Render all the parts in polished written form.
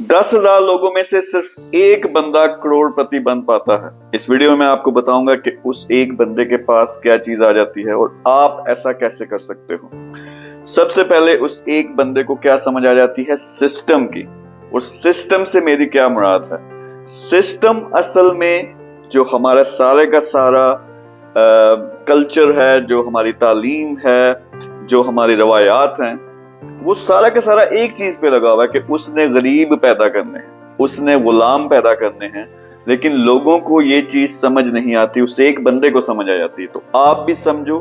10,000 लोगों में से सिर्फ एक बंदा करोड़पति बन पाता है। इस वीडियो में आपको बताऊंगा कि उस एक बंदे के पास क्या चीज आ जाती है और आप ऐसा कैसे कर सकते हो। सबसे पहले उस एक बंदे को क्या समझ आ जाती है, सिस्टम की। और सिस्टम से मेरी क्या मुराद है, सिस्टम असल में जो हमारा सारे का सारा कल्चर है, जो हमारी तालीम है, जो हमारी रवायात हैं, वो सारा का सारा एक चीज पे लगा हुआ है कि उसने गरीब पैदा करने हैं, उसने गुलाम पैदा करने हैं। लेकिन लोगों को ये चीज समझ नहीं आती, उस एक बंदे को समझ आ जाती है। तो आप भी समझो,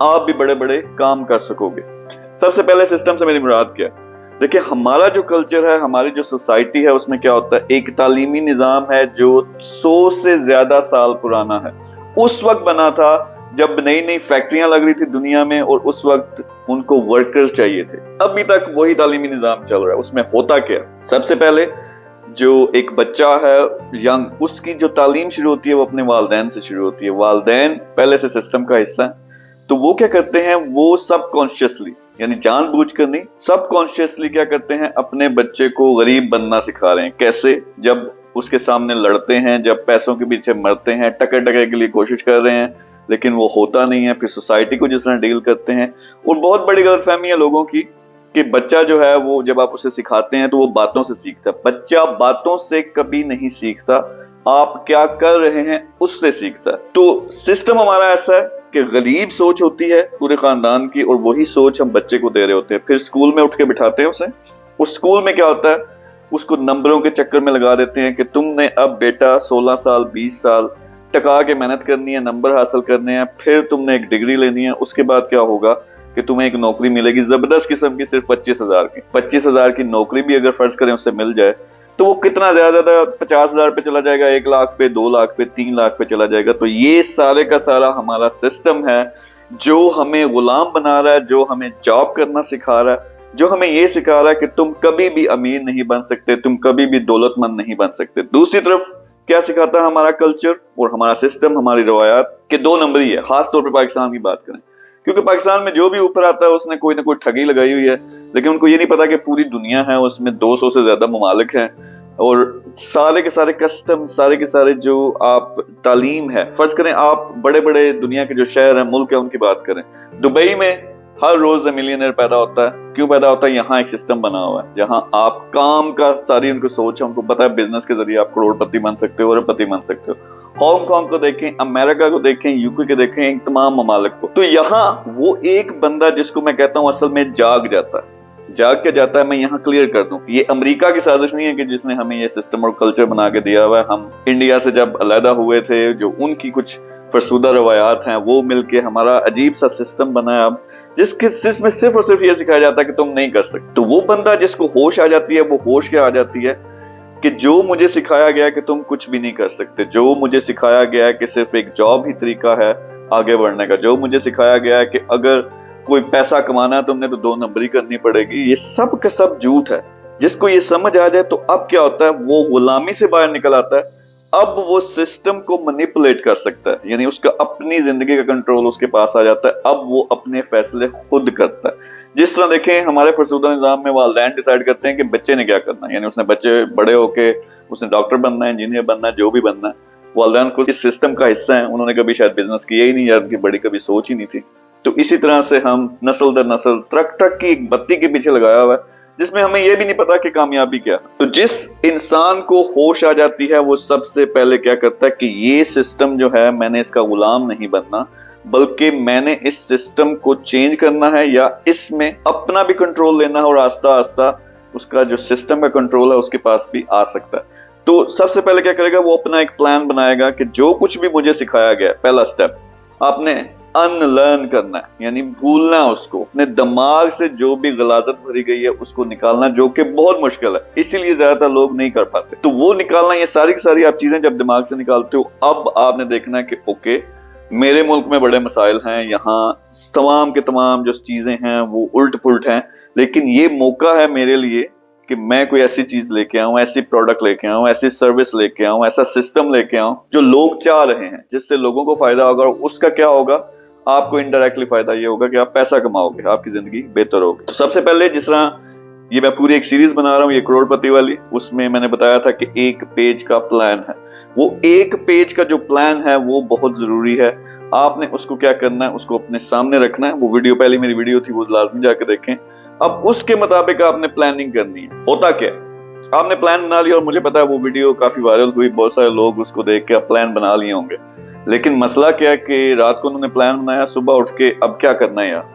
आप भी बड़े बड़े काम कर सकोगे। सबसे पहले सिस्टम से मेरी मुराद क्या है, देखिए हमारा जो कल्चर है, हमारी जो सोसाइटी है, उसमें क्या होता है, एक तालीमी निजाम है जो 100 से ज्यादा साल पुराना है। उस वक्त बना था जब नई नई फैक्ट्रियां लग रही थी दुनिया में और उस वक्त उनको वर्कर्स चाहिए थे। अभी तक वही तालीमी निजाम चल रहा है। उसमें होता क्या, सबसे पहले जो एक बच्चा है यंग, उसकी जो तालीम शुरू होती है वो अपने वालिदैन से शुरू होती है। वालिदैन पहले से सिस्टम का हिस्सा है। तो वो क्या करते हैं, वो सबकॉन्शियसली, यानी जानबूझकर नहीं, सबकॉन्शियसली क्या करते हैं, अपने बच्चे को गरीब बनना सिखा रहे हैं। कैसे, जब उसके सामने लड़ते हैं, जब पैसों के पीछे मरते हैं, टके टके के लिए कोशिश कर रहे हैं लेकिन वो होता नहीं है, फिर सोसाइटी को जिस तरह डील करते हैं। और बहुत बड़ी गलतफहमी है लोगों की कि बच्चा जो है वो जब आप उसे सिखाते हैं तो वो बातों से सीखता है। बच्चा बातों से कभी नहीं सीखता, आप क्या कर रहे हैं उससे सीखता है। तो सिस्टम हमारा ऐसा है कि गरीब सोच होती है पूरे खानदान की और वही सोच हम बच्चे को दे रहे होते हैं। फिर स्कूल में उठ के बिठाते हैं उसे। उस स्कूल में क्या होता है, उसको नंबरों के चक्कर में लगा देते हैं कि तुमने अब बेटा 16 साल 20 साल टका के मेहनत करनी है, नंबर हासिल करने हैं, फिर तुमने एक डिग्री लेनी है। उसके बाद क्या होगा कि तुम्हें एक नौकरी मिलेगी जबरदस्त किस्म की, सिर्फ 25,000 की। 25,000 की नौकरी भी अगर फर्ज करें उससे मिल जाए तो वो कितना ज्यादा 50,000 पे चला जाएगा, 1 लाख पे, 2 लाख पे, 3 लाख पे चला जाएगा। तो ये सारे का सारा हमारा सिस्टम है जो हमें गुलाम बना रहा है, जो हमें जॉब करना सिखा रहा है, जो हमें ये सिखा रहा है कि तुम कभी भी अमीर नहीं बन सकते, तुम कभी भी दौलतमंद नहीं बन सकते। दूसरी तरफ क्या सिखाता है हमारा कल्चर और हमारा सिस्टम, हमारी रवायात के 2 नंबर ही है। खास तौर पे पाकिस्तान की बात करें, क्योंकि पाकिस्तान में जो भी ऊपर आता है उसने कोई ना कोई ठगी लगाई हुई है, लेकिन उनको ये नहीं पता कि पूरी दुनिया है, उसमें 200 से ज्यादा ममालिक हैं और सारे के सारे कस्टम, सारे के सारे जो आप तालीम है, फर्ज करें आप बड़े बड़े दुनिया के जो शहर है, मुल्क है, उनकी बात करें, दुबई में हर रोज मिलियनर पैदा होता है। क्यों पैदा होता है, यहाँ एक सिस्टम बना हुआ है जहाँ आप काम का सारी उनको सोच है, उनको पता है बिजनेस के जरिए आप करोड़पति बन सकते हो, अरबपति बन सकते हो। हांगकांग को देखें, अमेरिका को देखें, यूके के देखें, इन तमाम ममालिक को। तो यहाँ वो एक बंदा जिसको मैं कहता हूँ असल में जाग जाता है। जाग के जाता है, मैं यहाँ क्लियर कर दूं, ये अमेरिका की साजिश नहीं है कि जिसने हमें ये सिस्टम और कल्चर बना के दिया हुआ है। हम इंडिया से जब अलहदा हुए थे, जो उनकी कुछ फरसूदा रवायात हैं वो मिलके हमारा अजीब सा सिस्टम बना है अब, जिसमें सिर्फ और सिर्फ ये सिखाया जाता है कि तुम नहीं कर सकते। तो वो बंदा जिसको होश आ जाती है, वो होश क्या आ जाती है कि जो मुझे सिखाया गया कि तुम कुछ भी नहीं कर सकते, जो मुझे सिखाया गया है कि सिर्फ एक जॉब ही तरीका है आगे बढ़ने का, जो मुझे सिखाया गया है कि अगर कोई पैसा कमाना है तुमने तो 2 नंबरी करनी पड़ेगी, ये सब का सब झूठ है। जिसको ये समझ आ जाए तो अब क्या होता है, वो गुलामी से बाहर निकल आता है। अब वो सिस्टम को मैनिपुलेट कर सकता है, यानी उसका अपनी जिंदगी का कंट्रोल उसके पास आ जाता है। अब वो अपने फैसले खुद करता है। जिस तरह देखें हमारे फरसूदा निजाम में वालिदैन डिसाइड करते हैं कि बच्चे ने क्या करना है, यानी उसने बच्चे बड़े होके उसने डॉक्टर बनना है, इंजीनियर बनना है, जो भी बनना है। वालिदैन खुद इस सिस्टम का हिस्सा है, उन्होंने कभी शायद बिजनेस किया ही नहीं या उनकी बड़ी कभी सोच ही नहीं थी। तो इसी तरह से हम नस्ल दर नस्ल ट्रक ट्रक की एक बत्ती के पीछे लगाया हुआ है जिसमें हमें यह भी नहीं पता कि कामयाबी क्या है। तो जिस इंसान को होश आ जाती है वो सबसे पहले क्या करता है कि ये सिस्टम जो है, मैंने इसका गुलाम नहीं बनना, बल्कि मैंने इस सिस्टम को चेंज करना है या इसमें अपना भी कंट्रोल लेना है और आस्ता आस्ता उसका जो सिस्टम का कंट्रोल है उसके पास भी आ सकता है। तो सबसे पहले क्या करेगा, वो अपना एक प्लान बनाएगा कि जो कुछ भी मुझे सिखाया गया, पहला स्टेप आपने अनलर्न करना है, यानी भूलना है उसको। अपने दिमाग से जो भी गलाजत भरी गई है उसको निकालना, जो कि बहुत मुश्किल है, इसीलिए ज्यादातर लोग नहीं कर पाते। तो वो निकालना, ये सारी की सारी आप चीजें जब दिमाग से निकालते हो, अब आपने देखना है कि ओके मेरे मुल्क में बड़े मसाइल हैं, यहाँ तमाम के तमाम जो चीजें हैं वो उल्ट पुल्ट हैं, लेकिन ये मौका है मेरे लिए कि मैं कोई ऐसी चीज लेके आऊं, ऐसी प्रोडक्ट लेके आऊं, ऐसी सर्विस लेके आऊं, ऐसा सिस्टम लेके आऊं जो लोग चाह रहे हैं, जिससे लोगों को फायदा होगा। उसका क्या होगा, आपको इनडायरेक्टली फायदा ये होगा कि आप पैसा कमाओगे, आपकी जिंदगी बेहतर होगी। तो सबसे पहले जिस तरह ये मैं पूरी एक सीरीज बना रहा हूँ, ये करोड़पति वाली। उसमें मैंने बताया था कि एक पेज का प्लान है। वो एक पेज का जो प्लान है वो बहुत जरूरी है। आपने उसको क्या करना है, उसको अपने सामने रखना है। वो वीडियो पहली मेरी वीडियो थी, वो लाजमी जाकर देखें। अब उसके मुताबिक आपने प्लानिंग करनी है। होता क्या, आपने प्लान बना लिया, और मुझे पता है वो वीडियो काफी वायरल हुई, बहुत सारे लोग उसको देख के प्लान बना लिए होंगे। लेकिन मसला क्या है कि रात को उन्होंने प्लान बनाया, सुबह उठ के अब क्या करना है यार,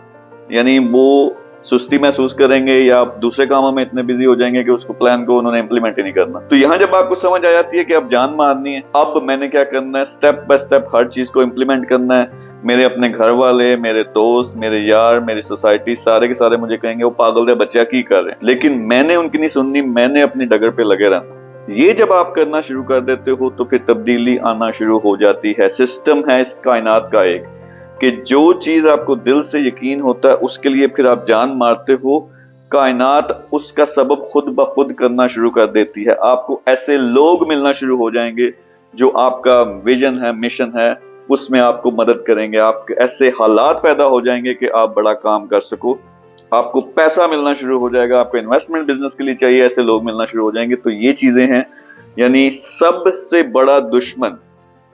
यानी वो सुस्ती महसूस करेंगे या दूसरे कामों में इतने बिजी हो जाएंगे कि उसको प्लान को उन्होंने इंप्लीमेंट ही नहीं करना। तो यहाँ जब आपको समझ आ जाती है कि अब जान मारनी है, अब मैंने क्या करना है, स्टेप बाय स्टेप हर चीज को इंप्लीमेंट करना है। मेरे अपने घर वाले, मेरे दोस्त, मेरे यार, मेरी सोसाइटी, सारे के सारे मुझे कहेंगे वो पागल है, बच्चा की कर रहे हैं, लेकिन मैंने उनकी नहीं सुननी, मैंने अपनी डगर पे लगे रहना। ये जब आप करना शुरू कर देते हो तो फिर तब्दीली आना शुरू हो जाती है। सिस्टम है इस कायनात का एक, कि जो चीज आपको दिल से यकीन होता है उसके लिए फिर आप जान मारते हो, कायनात उसका सबब खुद ब खुद करना शुरू कर देती है। आपको ऐसे लोग मिलना शुरू हो जाएंगे जो आपका विजन है, मिशन है, उसमें आपको मदद करेंगे। आपके ऐसे हालात पैदा हो जाएंगे कि आप बड़ा काम कर सको। आपको पैसा मिलना शुरू हो जाएगा, आपको इन्वेस्टमेंट बिजनेस के लिए चाहिए, ऐसे लोग मिलना शुरू हो जाएंगे। तो ये चीजें हैं, यानी सबसे बड़ा दुश्मन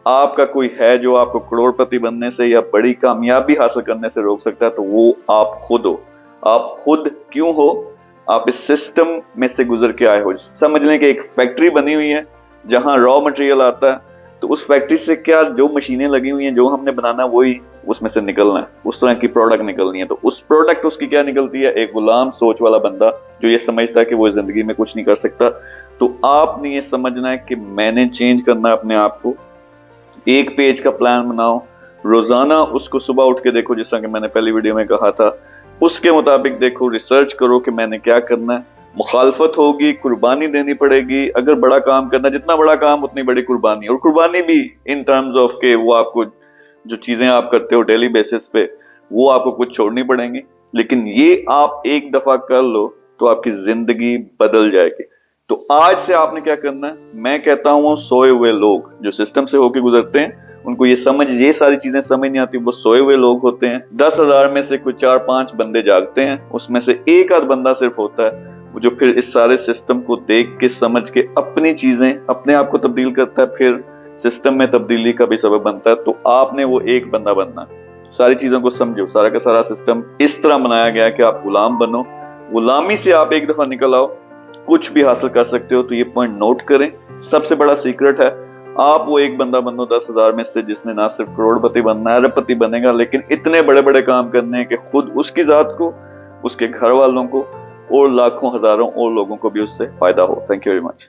आपका कोई है जो आपको करोड़पति बनने से या बड़ी कामयाबी हासिल करने से रोक सकता है, तो वो आप खुद हो। आप खुद क्यों हो, आप इस सिस्टम में से गुजर के आए हो। समझ लें कि एक फैक्ट्री बनी हुई है जहां रॉ मटेरियल आता है, तो उस फैक्ट्री से क्या जो मशीनें लगी हुई हैं, जो हमने बनाना वही उसमें से निकलना है, उस तरह की प्रोडक्ट निकलनी है। तो उस प्रोडक्ट उसकी क्या निकलती है, एक गुलाम सोच वाला बंदा जो ये समझता है कि वो जिंदगी में कुछ नहीं कर सकता। तो आपने ये समझना है कि मैंने चेंज करना है अपने आप को। एक पेज का प्लान बनाओ, रोजाना उसको सुबह उठ के देखो, जिस तरह कि मैंने पहली वीडियो में कहा था, उसके मुताबिक देखो, रिसर्च करो कि मैंने क्या करना है। मुखालफत होगी, कुर्बानी देनी पड़ेगी। अगर बड़ा काम करना, जितना बड़ा काम उतनी बड़ी कुर्बानी, और कुर्बानी भी इन टर्म्स ऑफ के वो आपको जो चीजें आप करते हो डेली बेसिस पे, वो आपको कुछ छोड़नी पड़ेंगी। लेकिन ये आप एक दफा कर लो तो आपकी जिंदगी बदल जाएगी। तो आज से आपने क्या करना है, मैं कहता हूँ सोए हुए लोग जो सिस्टम से होके गुजरते हैं, उनको ये सारी चीजें समझ नहीं आती, वो सोए हुए लोग होते हैं। 10,000 में से कुछ 4-5 बंदे जागते हैं, उसमें से एक आध बंदा सिर्फ होता है जो फिर इस सारे सिस्टम को देख के, समझ के, अपनी चीजें अपने आप को तब्दील करता है, फिर सिस्टम में तब्दीली का भी सबब बनता है। तो आपने वो एक बंदा बनना है। सारी चीजों को समझो, सारा का सारा सिस्टम इस तरह बनाया गया है कि आप गुलाम बनो। गुलामी से आप एक दफा निकल आओ, कुछ भी हासिल कर सकते हो। तो ये पॉइंट नोट करें, सबसे बड़ा सीक्रेट है। आप वो एक बंदा बनो 10,000 में से जिसने ना सिर्फ करोड़पति बनना है, अरबपति बनेगा, लेकिन इतने बड़े बड़े काम करने हैं कि खुद उसकी जात को, उसके घर वालों को और लाखों हजारों और लोगों को भी उससे फायदा हो। Thank you very much.